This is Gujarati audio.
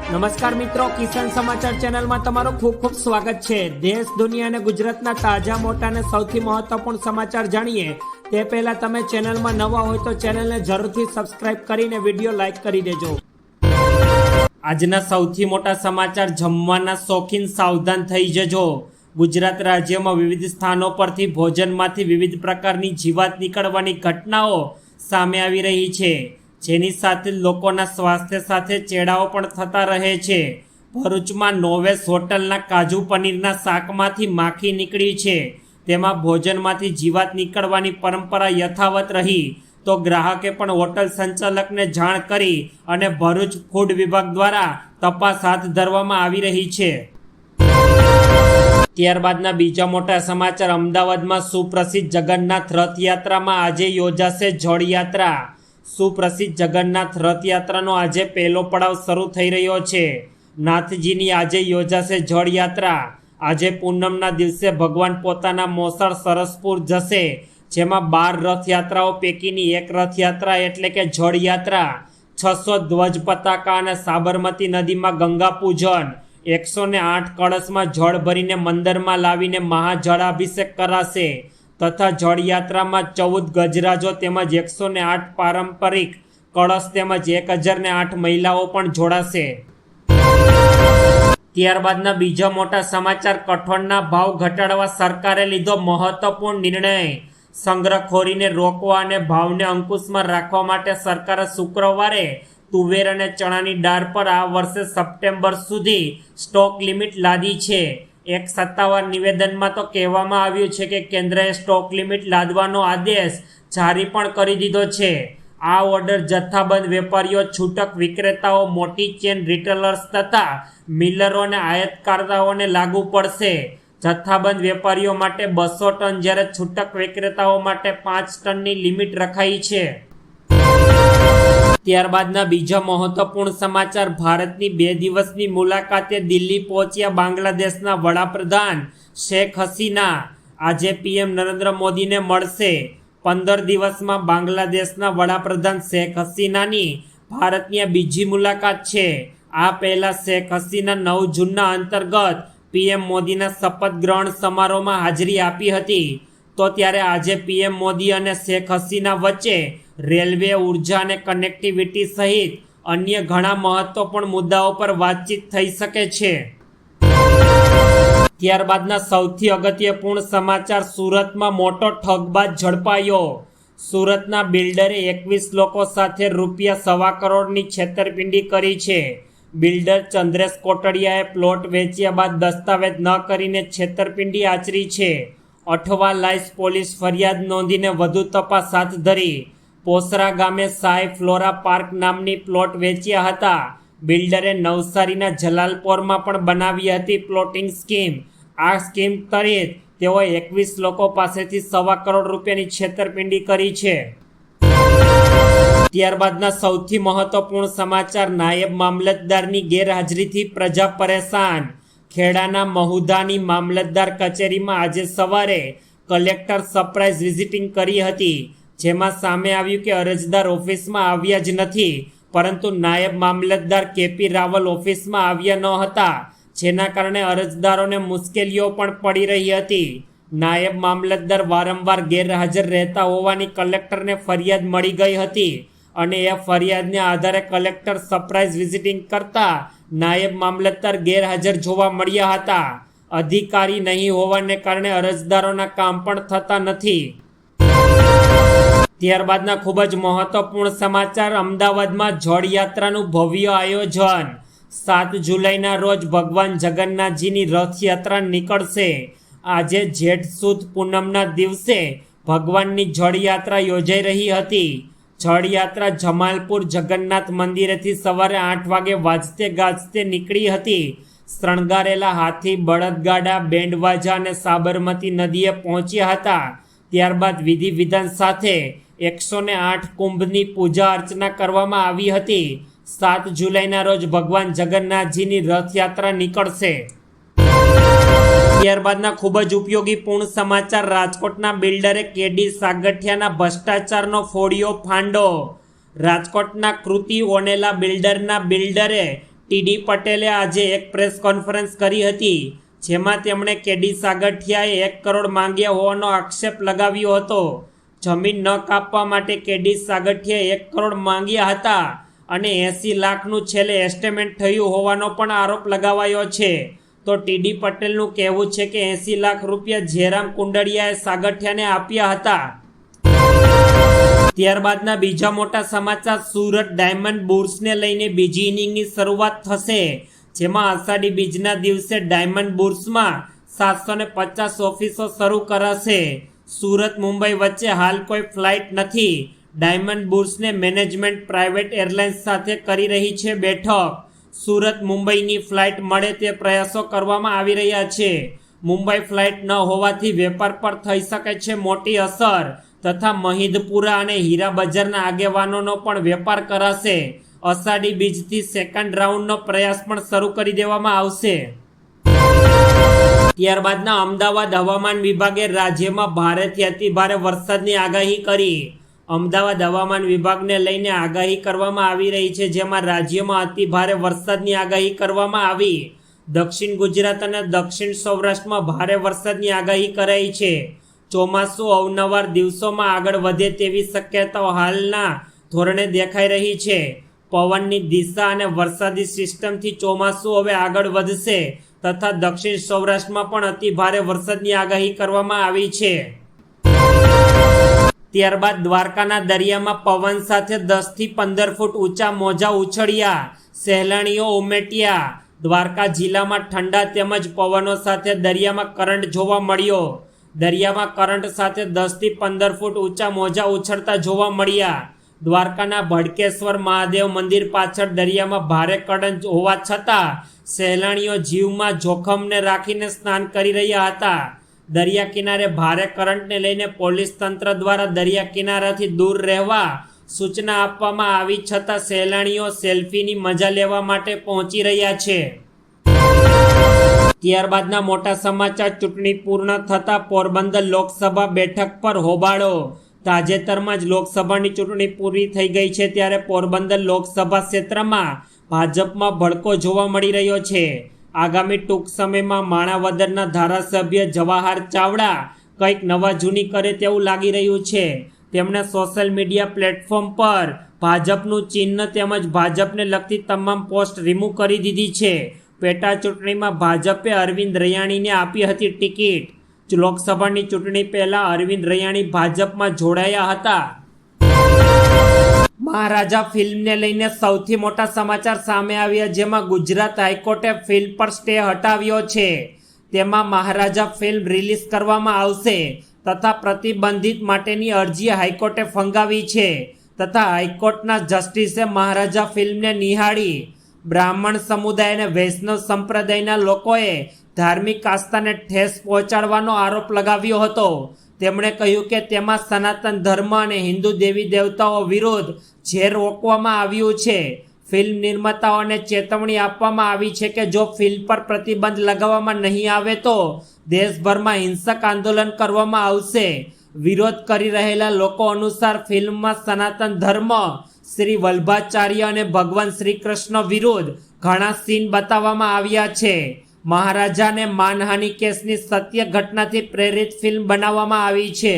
નમસ્કાર મિત્રો, કિસાન સમાચાર ચેનલમાં તમારું ખૂબ ખૂબ સ્વાગત છે। દેશ, દુનિયા અને ગુજરાતના તાજા, મોટા અને સૌથી મહત્વપૂર્ણ સમાચાર જાણીએ તે પહેલા તમે ચેનલમાં નવા હોય તો ચેનલને જરૂરથી સબસ્ક્રાઇબ કરીને વિડીયો લાઈક કરી દેજો। આજના સૌથી મોટા સમાચાર જમવાના શોખીન સાવધાન થઈ જજો। ગુજરાત રાજ્યમાં વિવિધ સ્થાનો પરથી ભોજનમાંથી વિવિધ પ્રકારની જીવાત નીકળવાની ઘટનાઓ સામે આવી રહી છે, જેની સાથે લોકોના સ્વાસ્થ્ય સાથે ચેડાઓ પણ થતા રહે છે। ભરૂચમાં નોવેસ હોટલના કાજુ પનીરના શાકમાંથી માખી નીકળી છે, તેમાં ભોજનમાંથી જીવાત નીકળવાની પરંપરા યથાવત રહી તો ગ્રાહકે પણ હોટલ સંચાલકને જાણ કરી અને ભરૂચ ફૂડ વિભાગ દ્વારા તપાસ હાથ ધરવામાં આવી રહી છે। ત્યારબાદના બીજા મોટા સમાચાર, અમદાવાદમાં સુપ્રસિદ્ધ જગન્નાથ રથયાત્રામાં આજે યોજાશે જળયાત્રા। સુપ્રસિદ્ધ જગન્નાથ રથયાત્રાનો આજે પહેલો પડાવ શરૂ થઈ રહ્યો છે। નાથજીની આજે યોજાશે જળયાત્રા। આજે પૂનમના દિવસે ભગવાન પોતાના મોસાળ સરસપુર જશે, જેમાં 12 રથયાત્રાઓ પૈકીની એક રથયાત્રા એટલે કે જળયાત્રા 600 ધ્વજ પતાકા અને સાબરમતી નદીમાં ગંગા પૂજન, 108 કળશમાં જળ ભરીને મંદિરમાં લાવીને મહાજળાભિષેક કરાશે તથા જળયાત્રામાં 14 ગજરાજો તેમજ 108 પારંપરિક કળશ તેમજ 1008 મહિલાઓ પણ જોડાશે। ત્યારબાદના બીજા મોટા સમાચાર, કઠોળના ભાવ ઘટાડવા સરકારે લીધો મહત્વપૂર્ણ નિર્ણય। સંગ્રહખોરીને રોકવા અને ભાવને અંકુશમાં રાખવા માટે સરકારે શુક્રવારે તુવેર અને ચણાની દાળ પર આ વર્ષે સપ્ટેમ્બર સુધી સ્ટોક લિમિટ લાદી છે। એક સત્તાવાર નિવેદનમાં તો કહેવામાં આવ્યું છે કે કેન્દ્રએ સ્ટોક લિમિટ લાદવાનો આદેશ જારી પણ કરી દીધો છે। આ ઓર્ડર જથ્થાબંધ વેપારીઓ, છૂટક વિક્રેતાઓ, મોટી ચેન રિટેલર્સ તથા મિલરો અને આયાતકર્તાઓને લાગુ પડશે। જથ્થાબંધ વેપારીઓ માટે 200 ટન જ્યારે છૂટક વિક્રેતાઓ માટે 5 ટનની લિમિટ રખાઈ છે। ત્યારબાદના બીજા મહત્વપૂર્ણ સમાચાર, ભારતની 2 દિવસની મુલાકાતે દિલ્હી પહોંચ્યા બાંગ્લાદેશના વડાપ્રધાન શેખ હસીના આજે પીએમ નરેન્દ્ર મોદીને મળશે। 15 દિવસમાં બાંગ્લાદેશના વડાપ્રધાન શેખ હસીનાની ભારતની આ બીજી મુલાકાત છે। આ પહેલા શેખ હસીના 9 જૂનના અંતર્ગત પીએમ મોદીના શપથ ગ્રહણ સમારોહમાં હાજરી આપી હતી, તો ત્યારે આજે પીએમ મોદી અને શેખ હસીના વચ્ચે રેલવે, ઉર્જા અને કનેક્ટિવિટી સહિત અન્ય ઘણા મહત્વપૂર્ણ મુદ્દાઓ પર વાતચીત થઈ શકે છે। ત્યારબાદના સૌથી અગત્યપૂર્ણ સમાચાર, સુરતમાં મોટો ઠગબાજ ઝડપાયો। સુરતના બિલ્ડરે 21 લોકો સાથે ₹1.25 કરોડની છેતરપિંડી કરી છે। બિલ્ડર ચંદ્રેશ કોટડિયાએ પ્લોટ વેચ્યા બાદ દસ્તાવેજ ન કરીને છેતરપિંડી આચરી છે। અઠવા લાઇસ પોલીસ ફરિયાદ નોંધીને વધુ તપાસ હાથ ધરી। પોસરા ગામે સાઈ ફ્લોરા પાર્ક નામની પ્લોટ વેચ્યા હતા। બિલ્ડરે નવસારીના જલાલપોરમાં પણ બનાવી હતી પ્લોટિંગ સ્કીમ। આ સ્કીમ તળે તેઓ 21 લોકો પાસેથી ₹1.25 કરોડ રૂપિયાની છેતરપિંડી કરી છે। ત્યારબાદના સૌથી મહત્વપૂર્ણ સમાચાર, નાયબ મામલતદારની ગેરહાજરીથી પ્રજા પરેશાન। ખેડાના મહુધાની મામલતદાર કચેરીમાં આજે સવારે કલેક્ટર સરપ્રાઇઝ વિઝિટિંગ કરી હતી, જેમાં સામે આવ્યું કે અરજદાર ઓફિસમાં આવ્યા જ નથી, પરંતુ નાયબ મામલતદાર કેપી રાવલ ઓફિસમાં આવ્યા ન હતા, જેના કારણે અરજદારોને મુશ્કેલીઓ પણ પડી રહી હતી। નાયબ મામલતદાર વારંવાર ગેરહાજર રહેતા હોવાની કલેક્ટરને ફરિયાદ મળી ગઈ હતી અને એ ફરિયાદને આધારે કલેક્ટર સરપ્રાઇઝ વિઝિટિંગ કરતા નાયબ મામલતદાર ગેરહાજર જોવા મળ્યા હતા। અધિકારી નહીં હોવાને કારણે અરજદારોના કામ પણ થતા નથી। ત્યારબાદના ખૂબ જ મહત્વપૂર્ણ સમાચાર, અમદાવાદમાં જળયાત્રાનું ભવ્ય આયોજન। 7 જુલાઈના રોજ ભગવાન જગન્નાથજીની રથયાત્રા નીકળશે। આજે જેઠ સુદ પૂનમના દિવસે ભગવાનની જળયાત્રા યોજાઈ રહી હતી। જળયાત્રા જમાલપુર જગન્નાથ મંદિરેથી સવારે 8 વાગે વાજતે ગાજતે નીકળી હતી। શણગારેલા હાથી, બળદગાડા, બેન્ડવાજા અને સાબરમતી નદીએ પહોંચ્યા હતા। ત્યારબાદ વિધિ વિધાન સાથે 108 કુંભની પૂજા અર્ચના કરવામાં આવી હતી। 7 જુલાઈના રોજ ભગવાન જગન્નાથજીની રથયાત્રા નીકળશે। ત્યારબાદના ખૂબ જ ઉપયોગી પૂર્ણ સમાચાર, રાજકોટના બિલ્ડરે કેડી સાગઠિયાના ભ્રષ્ટાચારનો ફોડ્યો ફાંડો। રાજકોટના કૃતિ ઓનેલા બિલ્ડરના બિલ્ડરે ટીડી પટેલે આજે એક પ્રેસ કોન્ફરન્સ કરી હતી, જેમાં તેમણે કેડી સાગઠિયાએ 1 કરોડ માંગ્યા હોવાનો આક્ષેપ લગાવ્યો હતો. જમીન ન કાપવા માટે કેડી સાગઠિયાએ 1 કરોડ માંગ્યા હતા અને 80 લાખનું છેલ્લે એસ્ટિમેટ થયું હોવાનો પણ આરોપ લગાવાયો છે. તો ટીડી પટેલનું કહેવું છે કે 80 લાખ રૂપિયા જયરામ કુંડળિયાએ સાગઠિયાને આપ્યા હતા. ત્યારબાદના બીજા મોટા સમાચાર, સુરત ડાયમંડ બુર્સને લઈને બીજી ઇનિંગની શરૂઆત થશે, જેમાં અષાઢી બીજના દિવસે ડાયમંડ બુર્સમાં 750 ઓફિસો શરૂ કરાશે. સુરત મુંબઈ વચ્ચે હાલ કોઈ ફ્લાઇટ નથી. ડાયમંડ બુર્સને મેનેજમેન્ટ પ્રાઇવેટ એરલાઇન્સ સાથે કરી રહી છે બેઠક. સુરત મુંબઈની ફ્લાઇટ મળે તે પ્રયાસો કરવામાં આવી રહ્યા છે. મુંબઈ ફ્લાઇટ ન હોવાથી વેપાર પર થઈ શકે છે મોટી અસર, તથા મહિદપુરા અને હીરા બજારના આગેવાનોનો પણ વેપાર કરાશે. અષાઢી બીજથી સેકન્ડ રાઉન્ડનો પ્રયાસ પણ શરૂ કરી દેવામાં આવશે. ત્યારબાદના અમદાવાદ હવામાન વિભાગે રાજ્યમાં ભારેથી અતિભારે વરસાદની આગાહી કરી. અમદાવાદ હવામાન વિભાગને લઈને આગાહી કરવામાં આવી રહી છે, જેમાં રાજ્યમાં અતિભારે વરસાદની આગાહી કરવામાં આવી. દક્ષિણ ગુજરાત અને દક્ષિણ સૌરાષ્ટ્રમાં ભારે વરસાદની આગાહી કરાઈ છે. ચોમાસું અવનવાર દિવસોમાં આગળ વધે તેવી શક્યતાઓ હાલના ધોરણે દેખાઈ રહી છે. પવનની દિશા અને વરસાદી સિસ્ટમથી ચોમાસું હવે આગળ વધશે, તથા દક્ષિણ સૌરાષ્ટ્રમાં પણ અતિભારે વરસાદની આગાહી કરવામાં આવી છે. ત્યારબાદ દ્વારકાના દરિયામાં પવન સાથે 10 થી 15 ફૂટ ઊંચા મોજા ઉછળ્યા, સહેલાણીઓ ઉમટ્યા. દ્વારકા જિલ્લામાં ઠંડા તેમજ પવનો સાથે દરિયામાં કરંટ જોવા મળ્યો. દરિયામાં કરંટ સાથે 10 થી 15 ફૂટ ઊંચા મોજા ઉછળતા જોવા મળ્યા. દ્વારકાના ભડકેશ્વર મહાદેવ મંદિર પાછળ દરિયામાં ભારે કરંટ હોવા છતાં સહેલાણીઓ જીવમાં જોખમને રાખીને સ્નાન કરી રહ્યા હતા. દરિયા કિનારે ભારે કરંટને લઈને પોલીસ તંત્ર દ્વારા દરિયા કિનારાથી દૂર રહેવા સૂચના આપવામાં આવી છતાં સહેલાણીઓ સેલ્ફીની મજા લેવા માટે પહોંચી રહ્યા છે. ત્યારબાદના મોટા સમાચાર, ચૂંટણી પૂર્ણ થતાં પોરબંદર લોકસભા બેઠક પર હોબાળો. તાજેતરમાં જ લોકસભાની ચૂંટણી પૂરી થઈ ગઈ છે, ત્યારે પોરબંદર લોકસભા ક્ષેત્રમાં ભાજપમાં ભડકો જોવા મળી રહ્યો છે. આગામી ટૂંક સમયમાં માણાવદરના ધારાસભ્ય જવાહર ચાવડા કંઈક નવા જૂની કરે તેવું લાગી રહ્યું છે. તેમણે સોશિયલ મીડિયા પ્લેટફોર્મ પર ભાજપનું ચિહ્ન તેમજ ભાજપને લગતી તમામ પોસ્ટ રિમૂવ કરી દીધી છે. પેટા ચૂંટણીમાં ભાજપે અરવિંદ રૈયાણીને આપી હતી ટિકિટ. લોકસભાની ચૂંટણી પહેલા અરવિંદ રૈયાણી ભાજપમાં જોડાયા હતા. મહારાજા ફિલ્મને લઈને સૌથી મોટા સમાચાર સામે આવ્યા, જેમાં ગુજરાત હાઈકોર્ટે ફિલ્મ પર સ્ટે હટાવ્યો છે. તેમાં મહારાજા ફિલ્મ રિલીઝ કરવામાં આવશે, તથા પ્રતિબંધિત માટેની અરજી હાઈકોર્ટે ફંગાવી છે, તથા હાઈકોર્ટના જસ્ટિસે મહારાજા ફિલ્મને નિહાળી બ્રાહ્મણ સમુદાય અને વૈષ્ણવ સંપ્રદાયના લોકોએ ધાર્મિક આસ્થાને ઠેસ પહોંચાડવાનો આરોપ લગાવ્યો હતો. તેમણે કહ્યું કે તેમાં સનાતન ધર્મ અને હિન્દુ દેવી દેવતાઓ વિરુદ્ધ ઝેર રોકવામાં આવ્યું છે. ફિલ્મ નિર્માતાઓને ચેતવણી આપવામાં આવી છે કે જો ફિલ્મ પર પ્રતિબંધ લગાવવામાં નહીં આવે તો દેશભરમાં હિંસક આંદોલન કરવામાં આવશે. વિરોધ કરી રહેલા લોકો અનુસાર ફિલ્મમાં સનાતન ધર્મ, શ્રી વલ્લભાચાર્ય અને ભગવાન શ્રી કૃષ્ણ વિરુદ્ધ ઘણા સીન બતાવવામાં આવ્યા છે. મહારાજાને માનહાનિ કેસની સત્ય ઘટનાથી પ્રેરિત ફિલ્મ બનાવવામાં આવી છે.